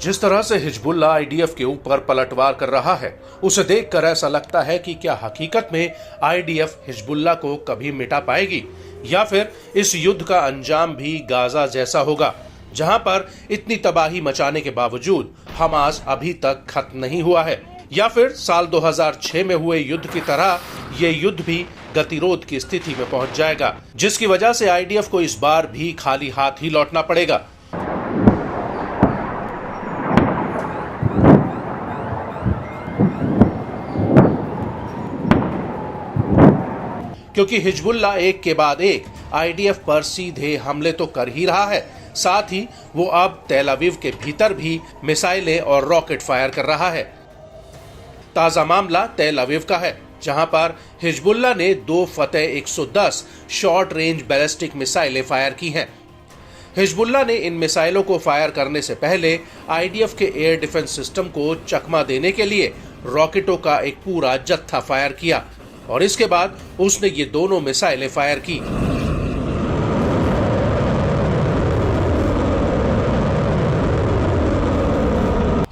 जिस तरह से हिजबुल्लाह आईडीएफ के ऊपर पलटवार कर रहा है, उसे देखकर ऐसा लगता है कि क्या हकीकत में आईडीएफ हिजबुल्लाह को कभी मिटा पाएगी, या फिर इस युद्ध का अंजाम भी गाजा जैसा होगा, जहां पर इतनी तबाही मचाने के बावजूद हमास अभी तक खत्म नहीं हुआ है, या फिर साल 2006 में हुए युद्ध की तरह ये युद्ध भी गतिरोध की स्थिति में पहुंच जाएगा, जिसकी वजह से आईडीएफ को इस बार भी खाली हाथ ही लौटना पड़ेगा। क्योंकि हिजबुल्लाह एक के बाद एक आईडीएफ पर सीधे हमले तो कर ही रहा है, साथ ही वो अब तेल अवीव के भीतर भी मिसाइलें और रॉकेट फायर कर रहा है। ताजा मामला तेल अवीव का है, जहां पर हिजबुल्लाह ने 2 फतेह 110 शॉर्ट रेंज बैलिस्टिक मिसाइलें फायर की हैं। हिजबुल्लाह ने इन मिसाइलों को फायर करने से पहले आईडीएफ के एयर डिफेंस सिस्टम को चकमा देने के लिए रॉकेटों का एक पूरा जत्था फायर किया और इसके बाद उसने ये दोनों मिसाइलें फायर की।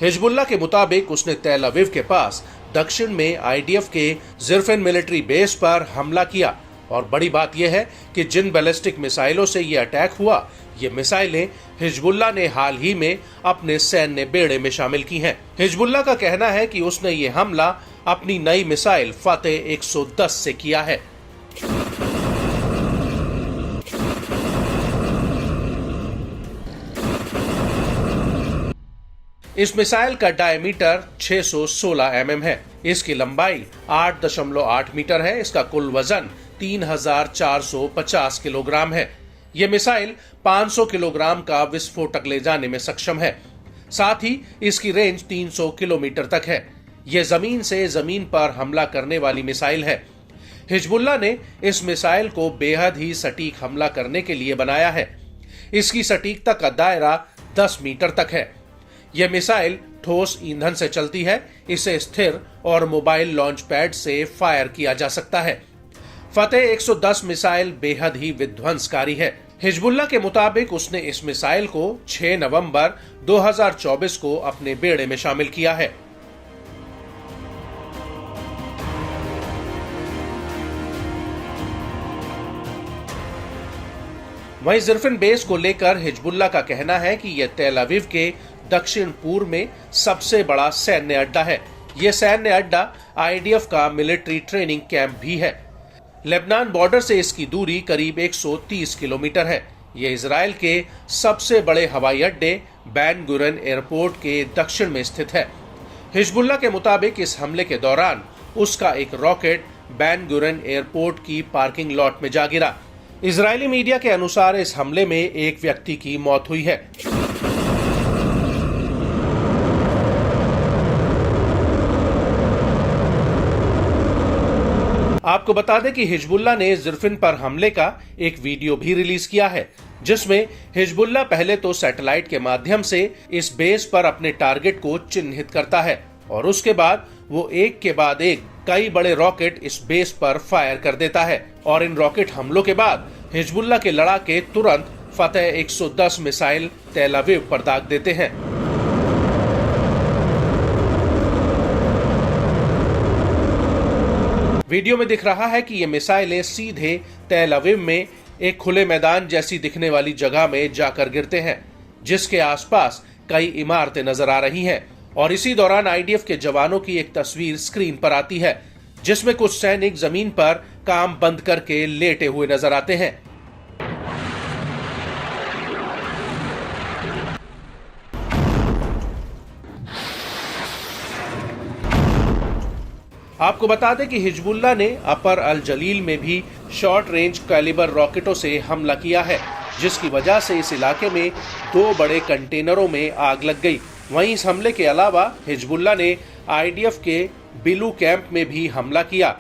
हिजबुल्लाह के मुताबिक उसने तेल अवीव के पास दक्षिण में आईडीएफ के जिरफिन मिलिट्री बेस पर हमला किया और बड़ी बात यह है कि जिन बैलिस्टिक मिसाइलों से ये अटैक हुआ, ये मिसाइलें हिजबुल्लाह ने हाल ही में अपने सैन्य बेड़े में शामिल की हैं। हिजबुल्लाह का कहना है कि उसने ये हमला अपनी नई मिसाइल फतेह 110 से किया है। इस मिसाइल का डायमीटर 616 mm है। इसकी लंबाई 8.8 मीटर है। इसका कुल वजन 3450 किलोग्राम है। यह मिसाइल 500 किलोग्राम का विस्फोटक ले जाने में सक्षम है। साथ ही इसकी रेंज 300 किलोमीटर तक है। यह जमीन से जमीन पर हमला करने वाली मिसाइल है। हिजबुल्लाह ने इस मिसाइल को बेहद ही सटीक हमला करने के लिए बनाया है। इसकी सटीकता का दायरा 10 मीटर तक है। यह मिसाइल ठोस ईंधन से चलती है। इसे स्थिर और मोबाइल लॉन्च पैड से फायर किया जा सकता है। फतेह 110 मिसाइल बेहद ही विध्वंसकारी है। हिजबुल्लाह के मुताबिक उसने इस मिसाइल को 6 नवंबर 2024 को अपने बेड़े में शामिल किया है। वहीं जिरफिन बेस को लेकर हिजबुल्लाह का कहना है कि यह तेल अवीव के दक्षिण पूर्व में सबसे बड़ा सैन्य अड्डा है। यह सैन्य अड्डा आईडीएफ का मिलिट्री ट्रेनिंग कैंप भी है। लेबनान बॉर्डर से इसकी दूरी करीब 130 किलोमीटर है। यह इजराइल के सबसे बड़े हवाई अड्डे बेन गुरियन एयरपोर्ट के दक्षिण में स्थित है। हिजबुल्लाह के मुताबिक इस हमले के दौरान उसका एक रॉकेट बेन गुरियन एयरपोर्ट की पार्किंग लॉट में जा गिरा। इजरायली मीडिया के अनुसार इस हमले में एक व्यक्ति की मौत हुई है। आपको बता दें कि हिजबुल्लाह ने जिरफिन पर हमले का एक वीडियो भी रिलीज किया है, जिसमें हिजबुल्लाह पहले तो सैटेलाइट के माध्यम से इस बेस पर अपने टारगेट को चिन्हित करता है और उसके बाद वो एक के बाद एक कई बड़े रॉकेट इस बेस पर फायर कर देता है और इन रॉकेट हमलों के बाद हिजबुल्लाह के लड़ाके तुरंत फतेह 110 मिसाइल तेल अवीव पर दाग देते हैं। वीडियो में दिख रहा है कि ये मिसाइलें सीधे तेल अवीव में एक खुले मैदान जैसी दिखने वाली जगह में जाकर गिरते हैं, जिसके आसपास कई इमारतें नजर आ रही हैं और इसी दौरान आईडीएफ के जवानों की एक तस्वीर स्क्रीन पर आती है, जिसमें कुछ सैनिक जमीन पर काम बंद करके लेटे हुए नजर आते हैं। आपको बता दें कि हिजबुल्लाह ने अपर अल जलील में भी शॉर्ट रेंज कैलिबर रॉकेटों से हमला किया है, जिसकी वजह से इस इलाके में 2 बड़े कंटेनरों में आग लग गई। वहीं इस हमले के अलावा हिजबुल्लाह ने आईडीएफ के बिलू कैंप में भी हमला किया,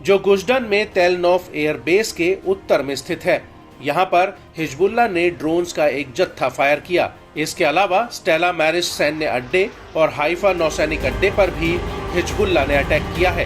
जो गुजडन में तेल नौफ एयर बेस के उत्तर में स्थित है। यहाँ पर हिजबुल्लाह ने ड्रोन्स का एक जत्था फायर किया। इसके अलावा स्टेला मैरिस सैन्य अड्डे और हाइफा नौसैनिक अड्डे पर भी हिजबुल्लाह ने अटैक किया है।